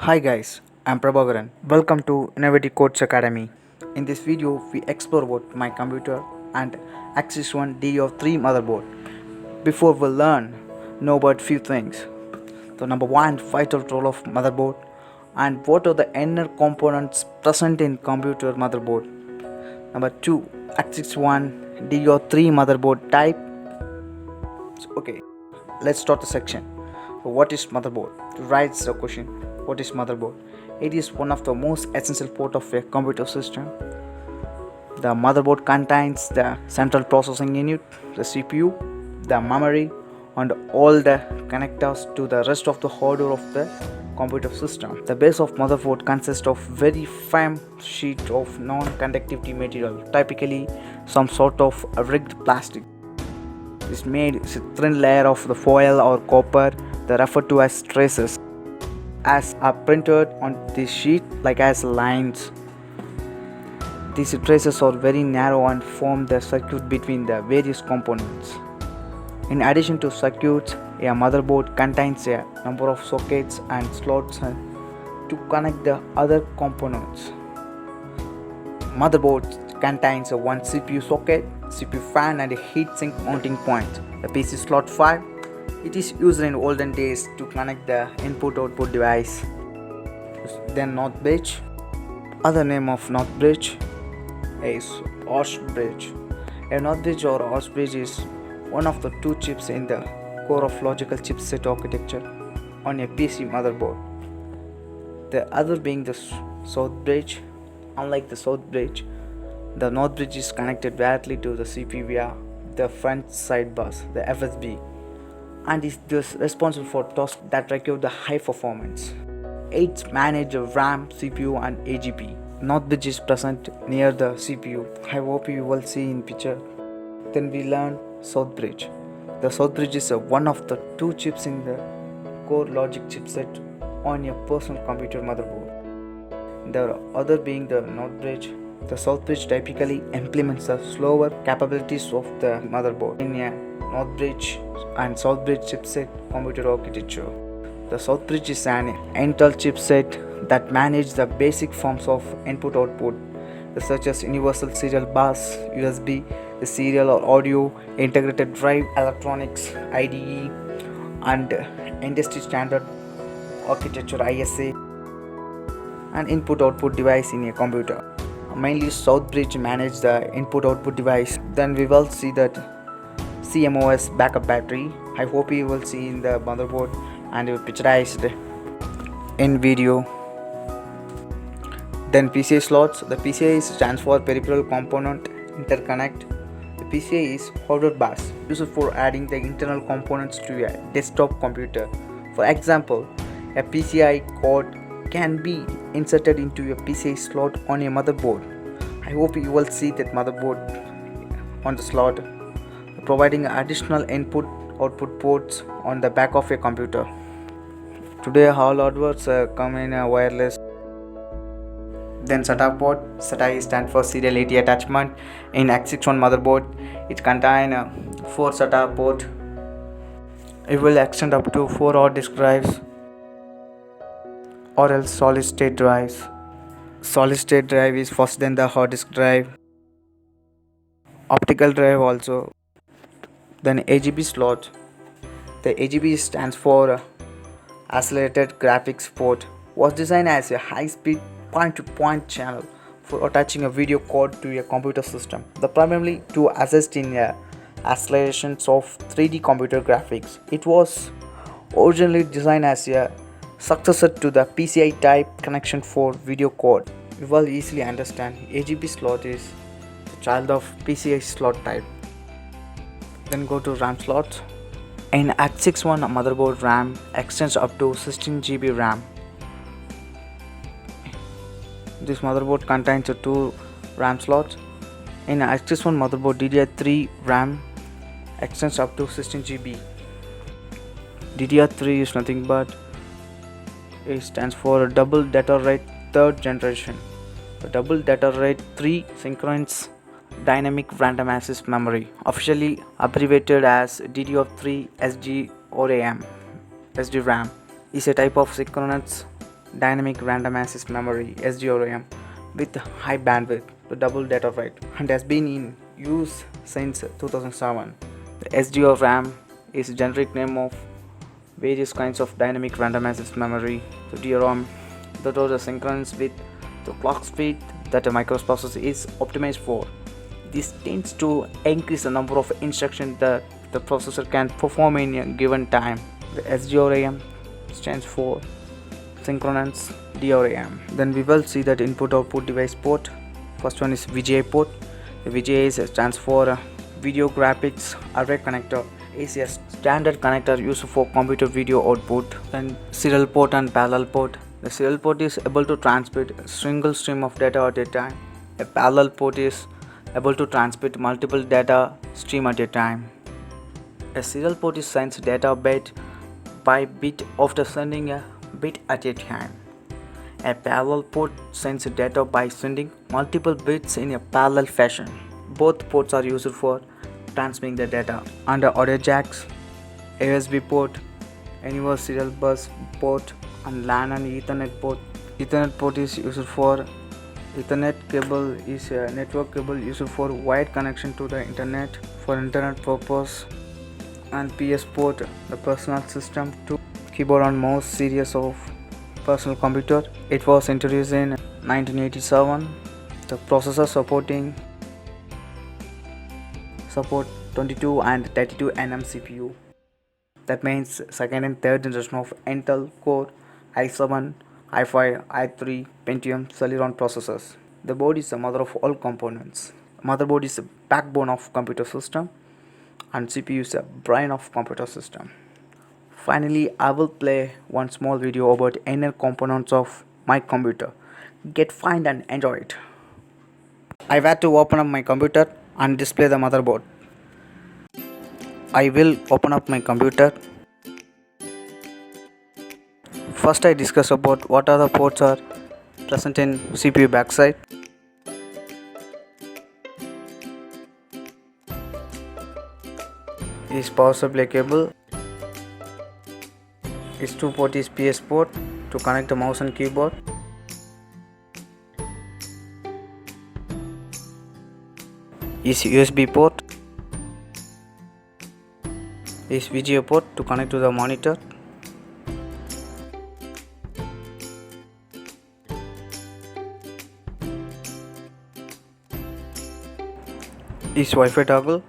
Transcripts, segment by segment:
Hi guys, I'm Prabakaran. Welcome to Innovative Coach Academy. In this video, we explore about my computer and H61 DDR3 motherboard. Before we learn, know about few things. The number one, vital role of motherboard, and what are the inner components present in computer motherboard. Number two, H61 DDR3 motherboard type. Okay, let's start the section. What is motherboard? Writes the question. What is motherboard? It is one of the most essential part of a computer system. The motherboard contains the central processing unit, the CPU, the memory, and all the connectors to the rest of the hardware of the computer system. The base of motherboard consists of very firm sheet of non-conductivity material, typically some sort of rigged plastic. Is made with a thin layer of the foil or copper, they referred to as traces, as are printed on this sheet like as lines. These traces are very narrow and form the circuit between the various components. In addition to circuits, a motherboard contains a number of sockets and slots to connect the other components. Motherboard contains one CPU socket, CPU fan, and a heatsink mounting point. The PC slot 5. It is used in olden days to connect the input-output device. Then north bridge. Other name of north bridge is arch bridge. A north bridge or arch bridge is one of the two chips in the core of logical chipset architecture on a PC motherboard. The other being the south bridge. Unlike the south bridge, the north bridge is connected directly to the CPU via the front side bus, the FSB, and is thus responsible for tasks that require the high performance. It manages RAM, CPU, and AGP. North bridge is present near the CPU. I hope you will see in picture. Then we learn south bridge. The south bridge is one of the two chips in the core logic chipset on your personal computer motherboard. The other being the north bridge. The south bridge typically implements the slower capabilities of the motherboard in a north bridge and south bridge chipset computer architecture. The south bridge is an Intel chipset that manages the basic forms of input-output, such as universal serial bus, USB, the serial or audio, integrated drive, electronics, IDE, and industry standard architecture ISA, and input-output device in a computer. Mainly south bridge manages the input-output device. Then we will see that CMOS backup battery. I hope you will see in the motherboard and you picturized in video. Then PCI slots. The PCI stands for peripheral component interconnect. The PCI is hardware bus used for adding the internal components to a desktop computer. For example, a PCI card can be inserted into a PCI slot on a motherboard. I hope you will see that motherboard on the slot, providing additional input-output ports on the back of a computer. Today all hardwares come in a wireless. Then SATA port. SATA stands for serial AT attachment. In H61 motherboard, it contains 4 SATA ports. It will extend up to 4 hard disk drives or else solid state drives. Solid state drive is faster than the hard disk drive. Optical drive also. Then AGB slot. The AGB stands for Accelerated Graphics Port. Was designed as a high-speed point-to-point channel for attaching a video card to a computer system. The primarily to assist in accelerations of 3D computer graphics. It was originally designed as a successor to the PCI type connection for video card. You will easily understand AGB slot is the child of PCI slot type. Then go to RAM slots. In H61 motherboard, RAM extends up to 16 GB RAM. This motherboard contains 2 RAM slots. In H61 motherboard, DDR3 RAM extends up to 16 GB. DDR3 is nothing but it stands for double data rate 3rd generation. The double data rate 3 synchronous dynamic random access memory, officially abbreviated as DDR3 SD or AM. SDRAM is a type of synchronous dynamic random access memory (SDRAM) with high bandwidth to double data rate and has been in use since 2007. The SDRAM is a generic name of various kinds of dynamic random access memory, so DRAM, that are synchronous with the clock speed that a microprocessor is optimized for. This tends to increase the number of instructions that the processor can perform in a given time. The SDRAM stands for synchronous DRAM. Then we will see that input output device port. First one is VGA port. The VGA stands for video graphics array connector. Is a standard connector used for computer video output. Then serial port and parallel port. The serial port is able to transmit a single stream of data at a time. A parallel port is able to transmit multiple data stream at a time. A serial port is sends data bit by bit after sending a bit at a time. A parallel port sends data by sending multiple bits in a parallel fashion. Both ports are used for transmitting the data. Under audio jacks, USB port, anywhere serial bus port, and LAN and Ethernet port. Ethernet port is used for Ethernet cable is a network cable used for wired connection to the internet for internet purpose. And PS port, the personal system to keyboard and mouse series of personal computer. It was introduced in 1987. The processor support 22 and 32 nm CPU. That means second and third generation of Intel Core i7, i5, i3 Pentium Celeron processors. The board is the mother of all components. Motherboard is the backbone of computer system and CPU is the brain of computer system. Finally, I will play one small video about inner components of my computer. Get fine and enjoy it. I had to open up my computer and display the motherboard. I will open up my computer. First I discuss about what are the ports are present in CPU backside. Is power supply cable. Is 2 port is PS port to connect the mouse and keyboard. Is USB port. Is VGA port to connect to the monitor. Is Wi-Fi toggle.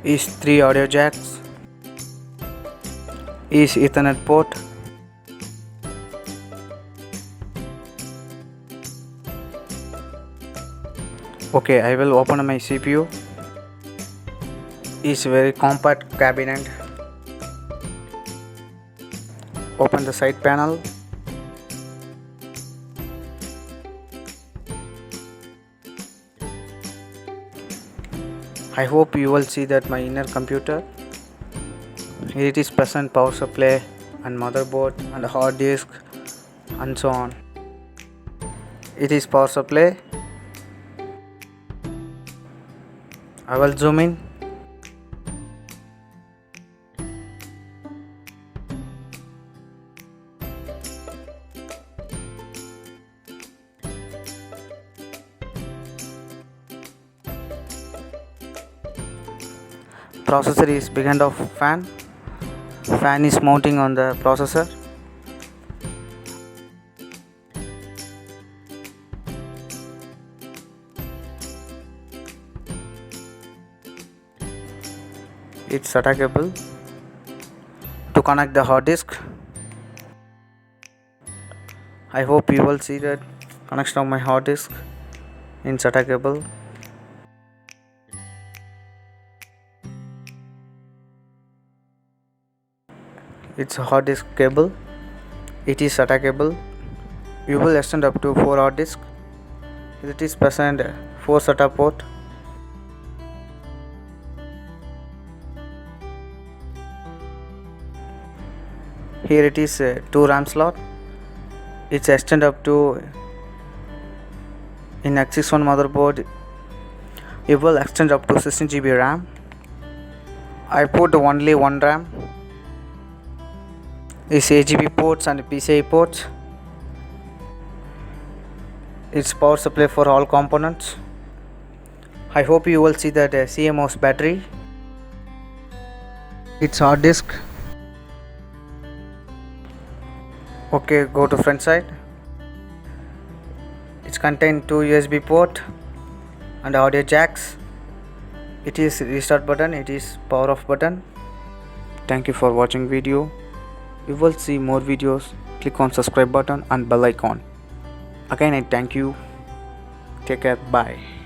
Is 3 audio jacks. Is Ethernet port. Okay, I will open my CPU. Is very compact cabinet. Open the side panel. I hope you will see that my inner computer. Here it is present power supply and motherboard and hard disk and so on. It is power supply. I will zoom in. Processor is big end of fan. Fan is mounting on the processor. It's SATA cable to connect the hard disk. I hope you will see that connection of my hard disk in SATA cable. It's a hard disk cable. It is SATA cable. You will extend up to 4 hard disk. It is present 4 SATA port. Here it is 2 RAM slot. It's extend up to in H61 motherboard. It will extend up to 16 GB RAM. I put only one RAM. It's 8 GB ports and PCI ports. It's power supply for all components. I hope you will see that CMOS battery. It's hard disk. Okay, go to front side. It's contain 2 USB port and audio jacks. It is restart button, it is power off button. Thank you for watching video. You will see more videos. Click on subscribe button and bell icon. Again I thank you. Take care. Bye.